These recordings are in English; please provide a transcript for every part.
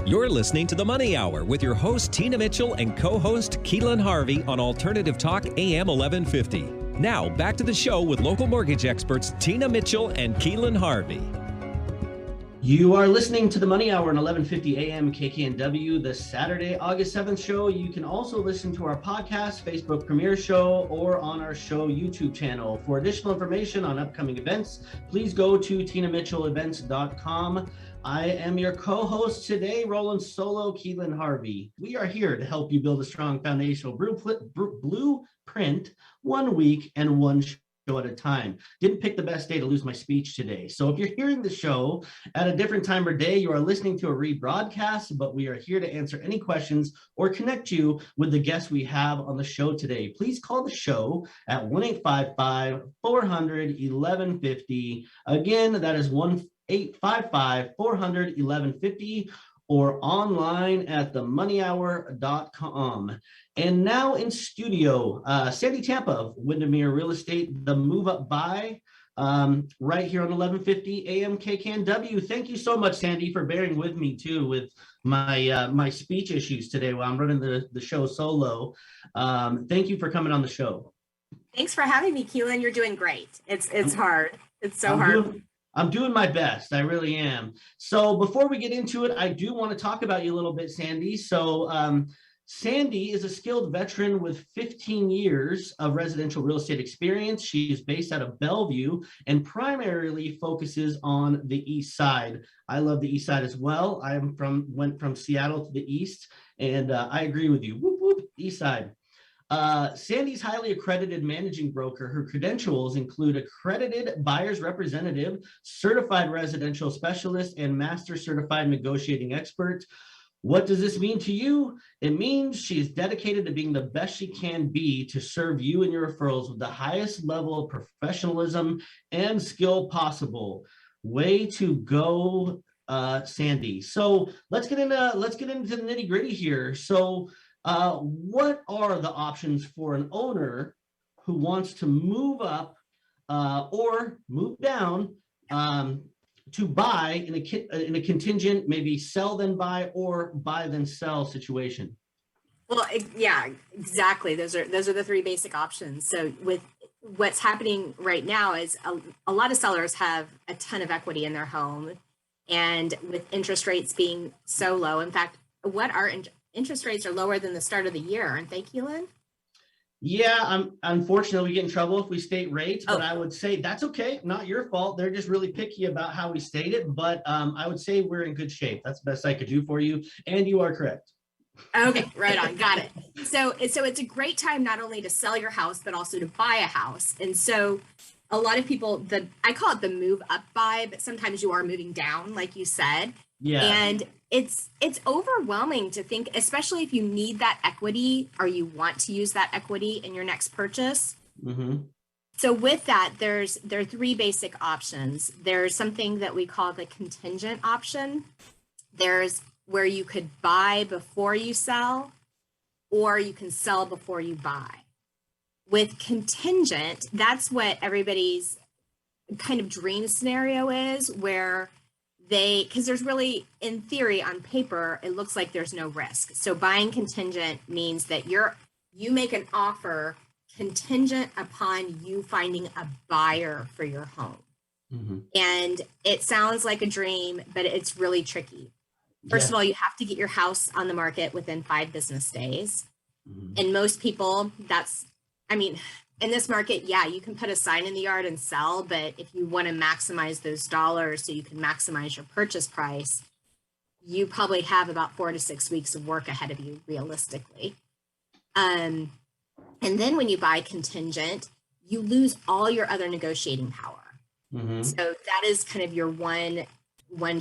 You're listening to The Money Hour with your host, Tina Mitchell, and co-host, Keelan Harvey on Alternative Talk, AM 1150. Now, back to the show with local mortgage experts, Tina Mitchell and Keelan Harvey. You are listening to The Money Hour on 1150 AM KKNW, the Saturday, August 7th show. You can also listen to our podcast, Facebook premiere show, or on our show YouTube channel. For additional information on upcoming events, please go to tinamitchellevents.com. I am your co-host today, rolling solo, Keelan Harvey. We are here to help you build a strong foundational blueprint 1 week and one show at a time. Didn't pick the best day to lose my speech today. So if you're hearing the show at a different time or day, you are listening to a rebroadcast, but we are here to answer any questions or connect you with the guests we have on the show today. Please call the show at 1-855-400-1150. Again, that is 1-855-400-1150. or online at themoneyhour.com. And now in studio, Sandi Tampa of Windermere Real Estate, the Move Up Buy, right here on 1150 AM KKNW. Thank you so much, Sandi, for bearing with me too with my my speech issues today while I'm running the show solo. Thank you for coming on the show. Thanks for having me, Keelan. You're doing great. It's hard. It's so hard. I'm doing my best. I really am. So before we get into it, I do want to talk about you a little bit, Sandi. So Sandi is a skilled veteran with 15 years of residential real estate experience. She is based out of Bellevue and primarily focuses on the East Side. I love the East Side as well. Went from Seattle to the East, and I agree with you. Whoop, whoop, East Side. Sandi's highly accredited managing broker. Her credentials include accredited buyer's representative, certified residential specialist, and master certified negotiating expert. What does this mean to you? It means she is dedicated to being the best she can be to serve you and your referrals with the highest level of professionalism and skill possible. Way to go, Sandi. So let's get into the nitty gritty here. So what are the options for an owner who wants to move up or move down to buy in a contingent, maybe sell then buy or buy then sell situation? Well, yeah, exactly. Those are the three basic options. So with what's happening right now is a lot of sellers have a ton of equity in their home, and with interest rates being so low, in fact, interest rates are lower than the start of the year, aren't they, Keelan? Yeah, unfortunately, we get in trouble if we state rates, but I would say that's okay. Not your fault. They're just really picky about how we state it. But I would say we're in good shape. That's the best I could do for you. And you are correct. Okay, right on. Got it. So it's a great time not only to sell your house, but also to buy a house. And so a lot of people, I call it the move up buy, but sometimes you are moving down, like you said. Yeah. And it's overwhelming to think, especially if you need that equity or you want to use that equity in your next purchase. Mm-hmm. So with that, there are three basic options. There's something that we call the contingent option. There's where you could buy before you sell, or you can sell before you buy. With contingent, that's what everybody's kind of dream scenario is, where because there's really, in theory, on paper, it looks like there's no risk. So buying contingent means that you make an offer contingent upon you finding a buyer for your home. Mm-hmm. And it sounds like a dream, but it's really tricky. First of all, you have to get your house on the market within 5 business days. Mm-hmm. And most people, in this market, you can put a sign in the yard and sell, but if you want to maximize those dollars so you can maximize your purchase price, you probably have about 4 to 6 weeks of work ahead of you, realistically. And then when you buy contingent, you lose all your other negotiating power. Mm-hmm. So that is kind of your one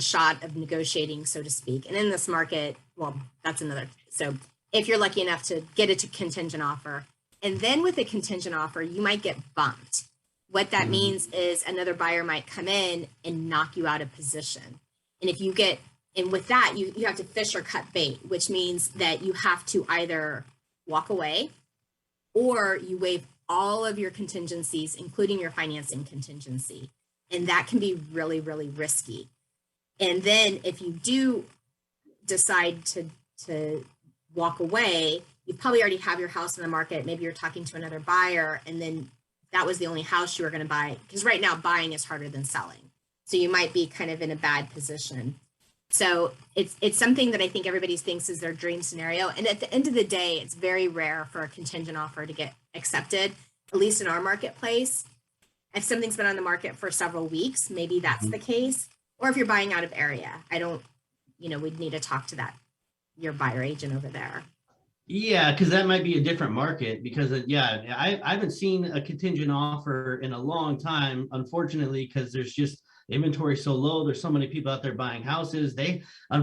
shot of negotiating, so to speak. And in this market, well, that's another. So if you're lucky enough to get a contingent offer, and then with a contingent offer, you might get bumped. What that means is another buyer might come in and knock you out of position. And with that, you have to fish or cut bait, which means that you have to either walk away or you waive all of your contingencies, including your financing contingency. And that can be really, really risky. And then if you do decide to walk away, you probably already have your house in the market. Maybe you're talking to another buyer, and then that was the only house you were going to buy, because right now buying is harder than selling. So you might be kind of in a bad position. So it's something that I think everybody thinks is their dream scenario. And at the end of the day, it's very rare for a contingent offer to get accepted, at least in our marketplace. If something's been on the market for several weeks, maybe that's the case. Or if you're buying out of area, we'd need to talk to your buyer agent over there. Yeah, because that might be a different market, because I haven't seen a contingent offer in a long time, unfortunately, because there's just inventory so low. There's so many people out there buying houses.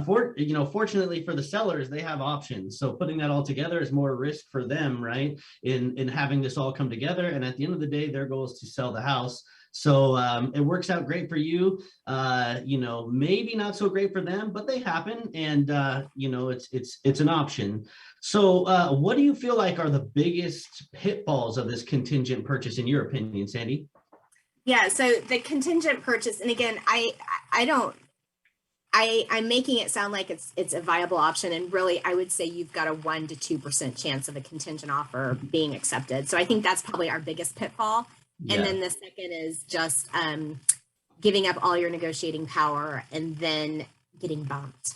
Fortunately for the sellers, they have options. So putting that all together is more risk for them, right? In having this all come together. And at the end of the day, their goal is to sell the house. So it works out great for you. Maybe not so great for them, but they happen, and it's an option. So what do you feel like are the biggest pitfalls of this contingent purchase, in your opinion, Sandi? Yeah, so the contingent purchase, and again, I'm making it sound like it's a viable option, and really I would say you've got a 1% to 2% chance of a contingent offer being accepted. So I think that's probably our biggest pitfall. Yeah. And then the second is just giving up all your negotiating power and then getting bumped.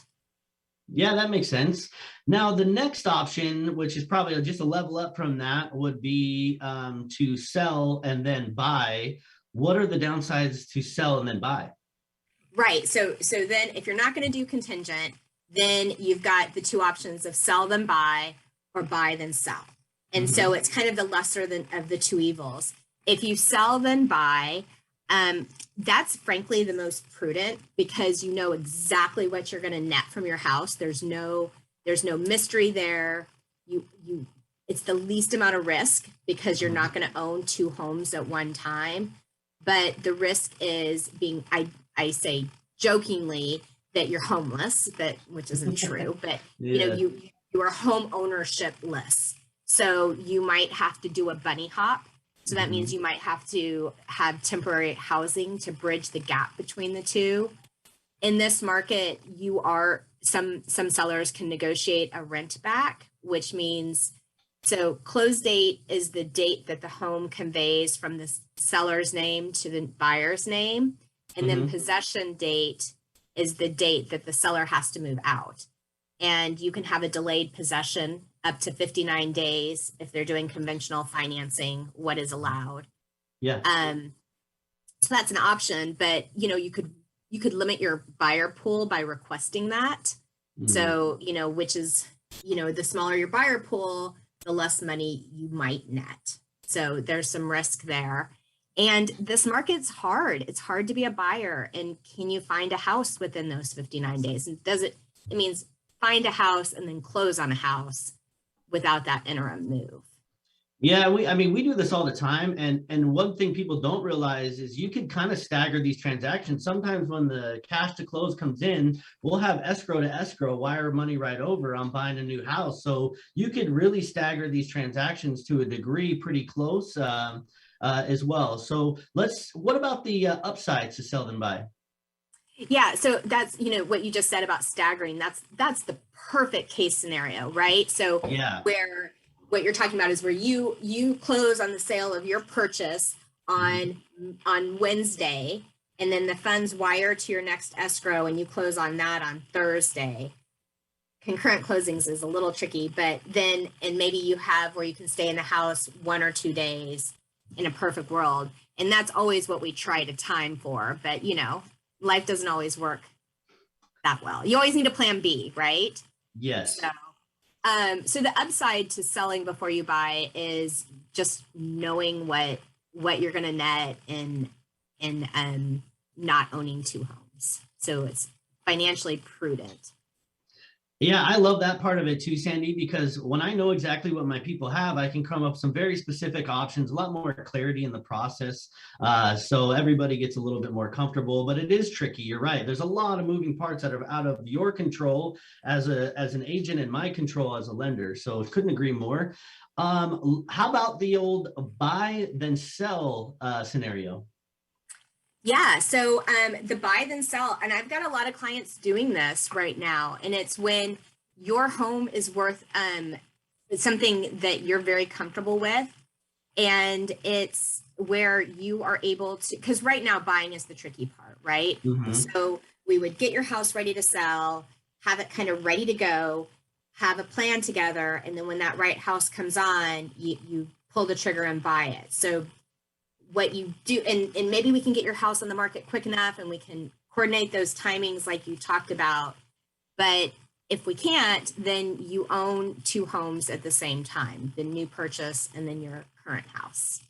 Yeah, that makes sense. Now, the next option, which is probably just a level up from that, would be to sell and then buy. What are the downsides to sell and then buy? Right. So then if you're not going to do contingent, then you've got the two options of sell then buy, or buy then sell. And so it's kind of the lesser of the two evils. If you sell then buy, that's frankly the most prudent, because you know exactly what you're going to net from your house. There's no mystery there. It's the least amount of risk, because you're not going to own two homes at one time. But the risk is being, I say jokingly, that you're homeless, which isn't true, but Yeah. you are home ownership-less. So you might have to do a bunny hop. So that means you might have to have temporary housing to bridge the gap between the two. In this market, some sellers can negotiate a rent back, which means, so close date is the date that the home conveys from the seller's name to the buyer's name. And then possession date is the date that the seller has to move out. And you can have a delayed possession up to 59 days if they're doing conventional financing, what is allowed. Yeah. So that's an option, but you could limit your buyer pool by requesting that. So, which is, the smaller your buyer pool, the less money you might net. So there's some risk there. And this market's hard. It's hard to be a buyer. And can you find a house within those 59 days? And it means find a house and then close on a house without that interim move. Yeah, we do this all the time. And one thing people don't realize is you can kind of stagger these transactions. Sometimes when the cash to close comes in, we'll have escrow to escrow, wire money right over on buying a new house. So you could really stagger these transactions to a degree pretty close as well. So what about the upsides to sell and buy? Yeah, so that's, what you just said about staggering, that's the perfect case scenario, right? So yeah, where what you're talking about is where you close on the sale of your purchase on Wednesday, and then the funds wire to your next escrow and you close on that on Thursday. Concurrent closings is a little tricky, but then, and maybe you have where you can stay in the house 1 or 2 days in a perfect world. And that's always what we try to time for, but life doesn't always work that well. You always need a plan B, right? Yes. So the upside to selling before you buy is just knowing what you're going to net and not owning two homes. So it's financially prudent. Yeah, I love that part of it too, Sandi, because when I know exactly what my people have, I can come up with some very specific options, a lot more clarity in the process. So everybody gets a little bit more comfortable, but it is tricky. You're right. There's a lot of moving parts that are out of your control as an agent and my control as a lender. So couldn't agree more. How about the old buy then sell scenario? Yeah, so the buy then sell, and I've got a lot of clients doing this right now, and it's when your home is worth something that you're very comfortable with, and it's where you are able to, because right now buying is the tricky part, right? Mhm. So we would get your house ready to sell, have it kind of ready to go, have a plan together, and then when that right house comes on, you pull the trigger and buy it. So what you do, and maybe we can get your house on the market quick enough and we can coordinate those timings like you talked about. But if we can't, then you own two homes at the same time, the new purchase and then your current house.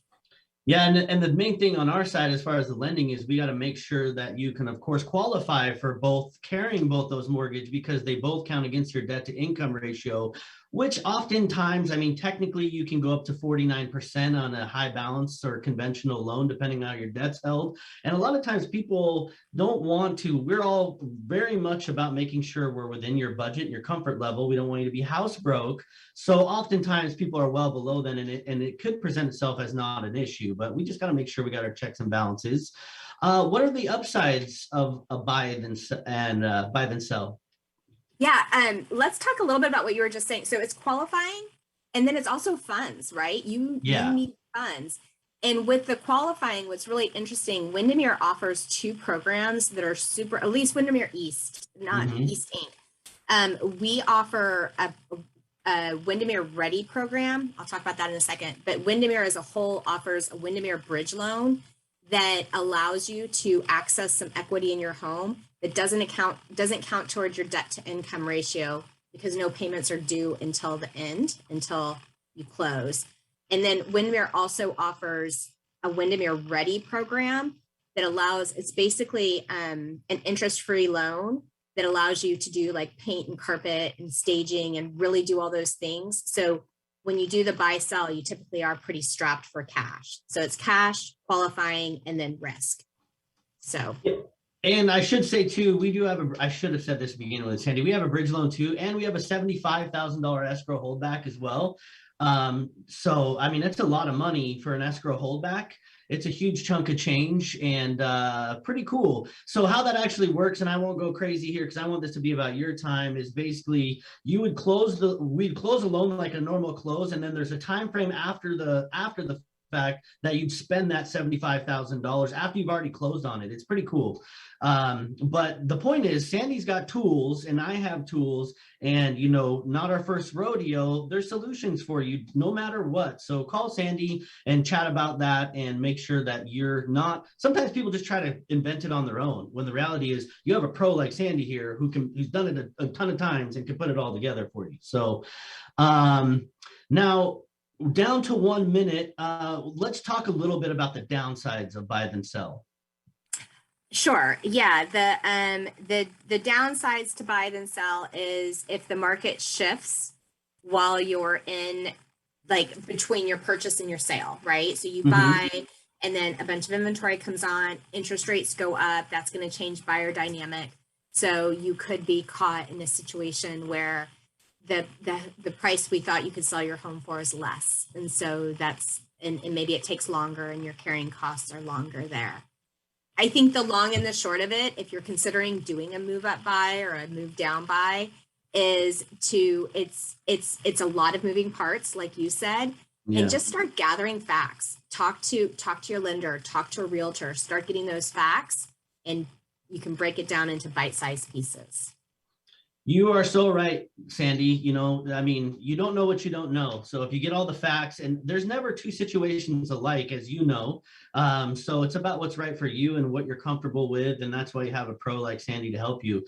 Yeah, and the main thing on our side as far as the lending is we got to make sure that you can, of course, qualify for both carrying both those mortgage because they both count against your debt to income ratio, which oftentimes, I mean, technically you can go up to 49% on a high balance or conventional loan, depending on how your debt's held. And a lot of times people don't want to, we're all very much about making sure we're within your budget, your comfort level. We don't want you to be house broke. So oftentimes people are well below then, and it could present itself as not an issue, but we just got to make sure we got our checks and balances. What are the upsides of a buy then sell? Yeah, let's talk a little bit about what you were just saying. So it's qualifying, and then it's also funds, right? You Yeah. need funds. And with the qualifying, what's really interesting, Windermere offers two programs that are super, at least Windermere East, not Mhm. East Inc. We offer a Windermere Ready program. I'll talk about that in a second. But Windermere as a whole offers a Windermere bridge loan that allows you to access some equity in your home that doesn't count towards your debt to income ratio because no payments are due until the end, until you close. And then Windermere also offers a Windermere Ready program that allows, it's basically an interest-free loan that allows you to do like paint and carpet and staging and really do all those things. So when you do the buy sell, you typically are pretty strapped for cash. So it's cash, qualifying, and then risk. So. And I should say too, we do have I should have said this at the beginning with Sandy, we have a bridge loan too, and we have a $75,000 escrow holdback as well. So, I mean, that's a lot of money for an escrow holdback. It's a huge chunk of change and pretty cool. So how that actually works, and I won't go crazy here because I want this to be about your time, is basically we'd close the loan like a normal close, and then there's a time frame after the fact that you'd spend that $75,000 after you've already closed on it. It's pretty cool. But the point is, Sandy's got tools and I have tools, and not our first rodeo. There's solutions for you no matter what. So call Sandy and chat about that and make sure that you're not, sometimes people just try to invent it on their own when the reality is you have a pro like Sandy here who's done it a ton of times and can put it all together for you. So now down to 1 minute, let's talk a little bit about the downsides of buy then sell. Sure. Yeah. The downsides to buy then sell is if the market shifts while you're in, like, between your purchase and your sale, right? So you buy and then a bunch of inventory comes on, interest rates go up, that's going to change buyer dynamic. So you could be caught in a situation where the price we thought you could sell your home for is less. And so and maybe it takes longer and your carrying costs are longer there. I think the long and the short of it, if you're considering doing a move up buy or a move down buy, is it's a lot of moving parts, like you said, and just start gathering facts. Talk to your lender, talk to a realtor, start getting those facts, and you can break it down into bite-sized pieces. You are so right, Sandy. I mean, you don't know what you don't know. So if you get all the facts, and there's never two situations alike, as you know. So it's about what's right for you and what you're comfortable with. And that's why you have a pro like Sandy to help you.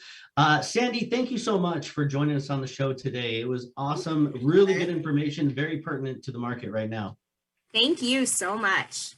Sandy, thank you so much for joining us on the show today. It was awesome. Really good information, very pertinent to the market right now. Thank you so much.